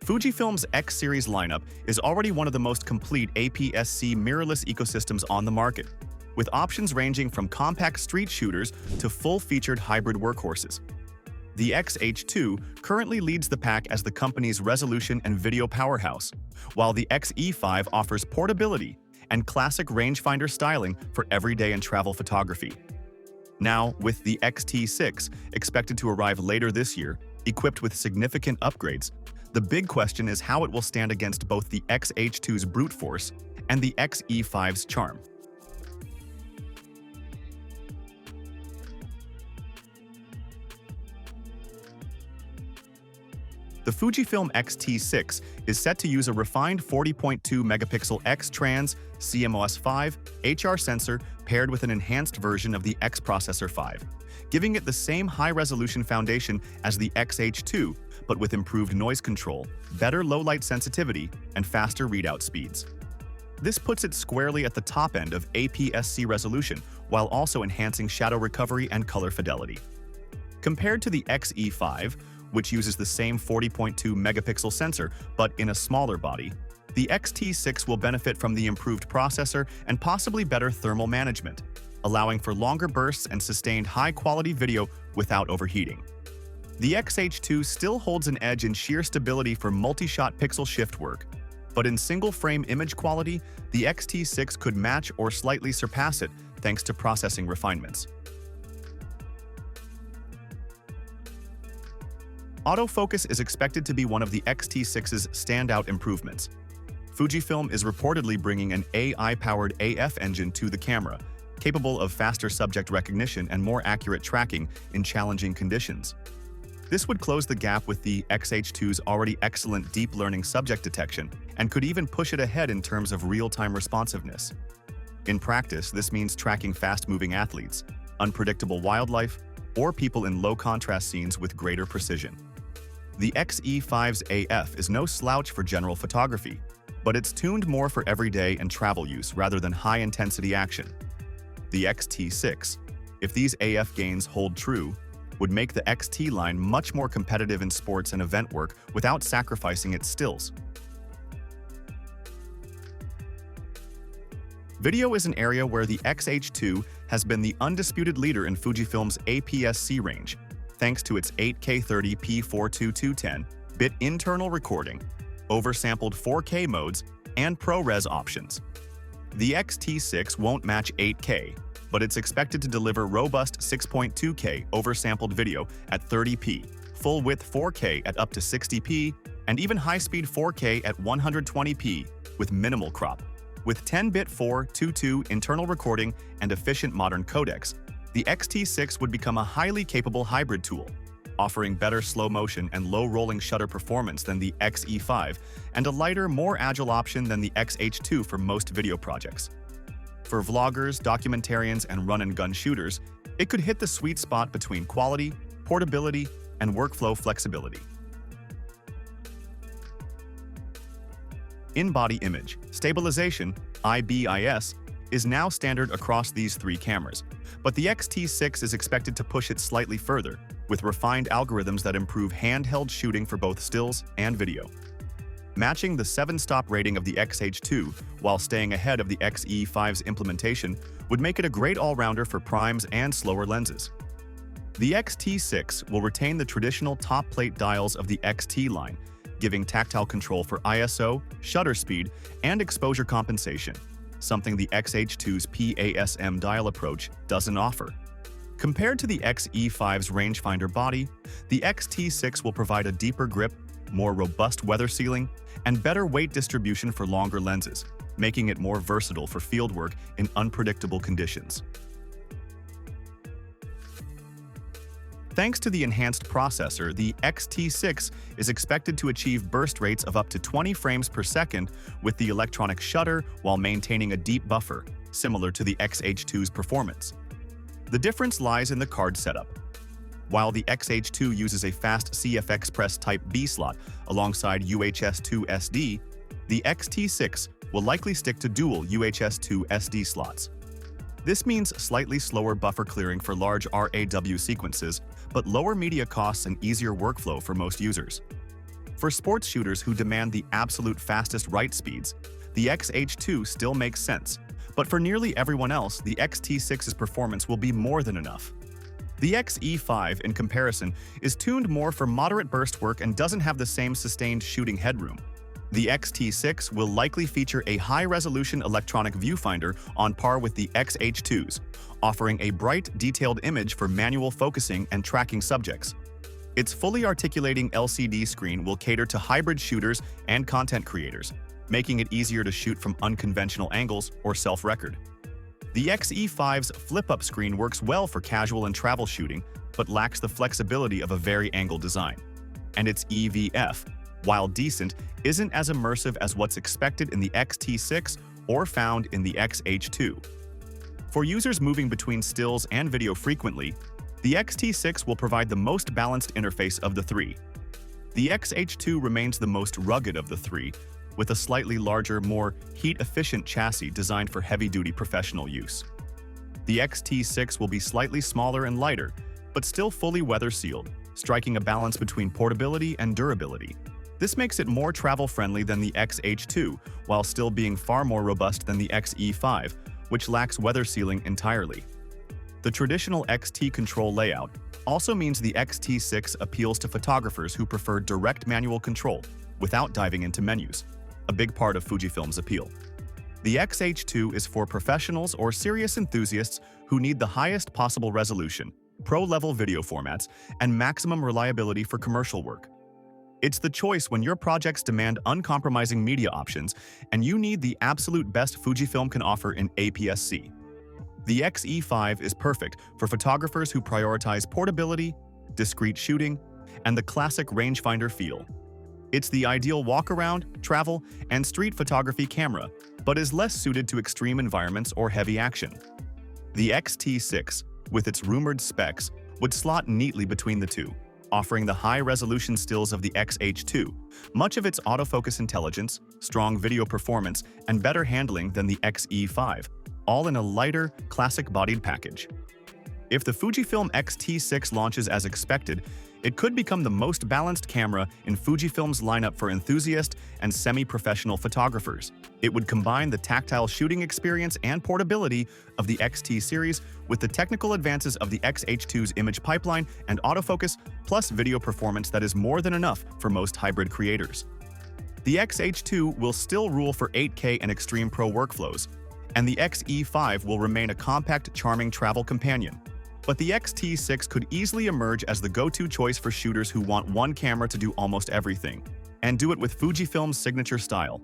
Fujifilm's X series lineup is already one of the most complete APS-C mirrorless ecosystems on the market, with options ranging from compact street shooters to full-featured hybrid workhorses. The X-H2 currently leads the pack as the company's resolution and video powerhouse, while the X-E5 offers portability and classic rangefinder styling for everyday and travel photography. Now, with the X-T6 expected to arrive later this year, equipped with significant upgrades, the big question is how it will stand against both the X-H2's brute force and the X-E5's charm. The Fujifilm X-T6 is set to use a refined 40.2 megapixel X-Trans CMOS 5 HR sensor paired with an enhanced version of the X Processor 5, giving it the same high-resolution foundation as the X-H2, but with improved noise control, better low-light sensitivity, and faster readout speeds. This puts it squarely at the top end of APS-C resolution, while also enhancing shadow recovery and color fidelity. Compared to the X-E5, which uses the same 40.2 megapixel sensor but in a smaller body, the X-T6 will benefit from the improved processor and possibly better thermal management, allowing for longer bursts and sustained high-quality video without overheating. The X-H2 still holds an edge in sheer stability for multi-shot pixel shift work, but in single-frame image quality, the X-T6 could match or slightly surpass it thanks to processing refinements. Autofocus is expected to be one of the X-T6's standout improvements. Fujifilm is reportedly bringing an AI-powered AF engine to the camera, capable of faster subject recognition and more accurate tracking in challenging conditions. This would close the gap with the X-H2's already excellent deep learning subject detection and could even push it ahead in terms of real-time responsiveness. In practice, this means tracking fast-moving athletes, unpredictable wildlife, or people in low-contrast scenes with greater precision. The X-E5's AF is no slouch for general photography, but it's tuned more for everyday and travel use rather than high-intensity action. The X-T6, if these AF gains hold true, would make the X-T line much more competitive in sports and event work without sacrificing its stills. Video is an area where the X-H2 has been the undisputed leader in Fujifilm's APS-C range, thanks to its 8K 30p 42210-bit internal recording, oversampled 4K modes, and ProRes options. The X-T6 won't match 8K, but it's expected to deliver robust 6.2K oversampled video at 30p, full-width 4K at up to 60p, and even high-speed 4K at 120p with minimal crop. With 10-bit 422 internal recording and efficient modern codecs, the X-T6 would become a highly capable hybrid tool, offering better slow motion and low rolling shutter performance than the X-E5 and a lighter, more agile option than the X-H2 for most video projects. For vloggers, documentarians, and run-and-gun shooters, it could hit the sweet spot between quality, portability, and workflow flexibility. In-body image stabilization, IBIS, is now standard across these three cameras, but the X-T6 is expected to push it slightly further, with refined algorithms that improve handheld shooting for both stills and video. Matching the 7-stop rating of the X-H2 while staying ahead of the X-E5's implementation would make it a great all-rounder for primes and slower lenses. The X-T6 will retain the traditional top plate dials of the X-T line, giving tactile control for ISO, shutter speed, and exposure compensation, something the X-H2's PASM dial approach doesn't offer. Compared to the X-E5's rangefinder body, the X-T6 will provide a deeper grip, more robust weather sealing, and better weight distribution for longer lenses, making it more versatile for fieldwork in unpredictable conditions. Thanks to the enhanced processor, the X-T6 is expected to achieve burst rates of up to 20 frames per second with the electronic shutter while maintaining a deep buffer, similar to the X-H2's performance. The difference lies in the card setup. While the X-H2 uses a fast CF Express Type B slot alongside UHS-2 SD, the X-T6 will likely stick to dual UHS-2 SD slots. This means slightly slower buffer clearing for large RAW sequences, but lower media costs and easier workflow for most users. For sports shooters who demand the absolute fastest write speeds, the X-H2 still makes sense, but for nearly everyone else, the X-T6's performance will be more than enough. The X-E5, in comparison, is tuned more for moderate burst work and doesn't have the same sustained shooting headroom. The X-T6 will likely feature a high-resolution electronic viewfinder on par with the X-H2's, offering a bright, detailed image for manual focusing and tracking subjects. Its fully articulating LCD screen will cater to hybrid shooters and content creators, making it easier to shoot from unconventional angles or self-record. The X-E5's flip-up screen works well for casual and travel shooting, but lacks the flexibility of a very-angled design. And its EVF, while decent, isn't as immersive as what's expected in the X-T6 or found in the X-H2. For users moving between stills and video frequently, the X-T6 will provide the most balanced interface of the three. The X-H2 remains the most rugged of the three, with a slightly larger, more heat-efficient chassis designed for heavy-duty professional use. The X-T6 will be slightly smaller and lighter, but still fully weather-sealed, striking a balance between portability and durability. This makes it more travel-friendly than the X-H2, while still being far more robust than the X-E5, which lacks weather sealing entirely. The traditional X-T control layout also means the X-T6 appeals to photographers who prefer direct manual control without diving into menus, a big part of Fujifilm's appeal. The X-H2 is for professionals or serious enthusiasts who need the highest possible resolution, pro-level video formats, and maximum reliability for commercial work. It's the choice when your projects demand uncompromising media options and you need the absolute best Fujifilm can offer in APS-C. The X-E5 is perfect for photographers who prioritize portability, discreet shooting, and the classic rangefinder feel. It's the ideal walk-around, travel, and street photography camera, but is less suited to extreme environments or heavy action. The X-T6, with its rumored specs, would slot neatly between the two, offering the high-resolution stills of the X-H2, much of its autofocus intelligence, strong video performance, and better handling than the X-E5, all in a lighter, classic-bodied package. If the Fujifilm X-T6 launches as expected, it could become the most balanced camera in Fujifilm's lineup for enthusiast and semi-professional photographers. It would combine the tactile shooting experience and portability of the X-T series with the technical advances of the X-H2's image pipeline and autofocus, plus video performance that is more than enough for most hybrid creators. The X-H2 will still rule for 8K and extreme pro workflows, and the X-E5 will remain a compact, charming travel companion. But the X-T6 could easily emerge as the go-to choice for shooters who want one camera to do almost everything, and do it with Fujifilm's signature style.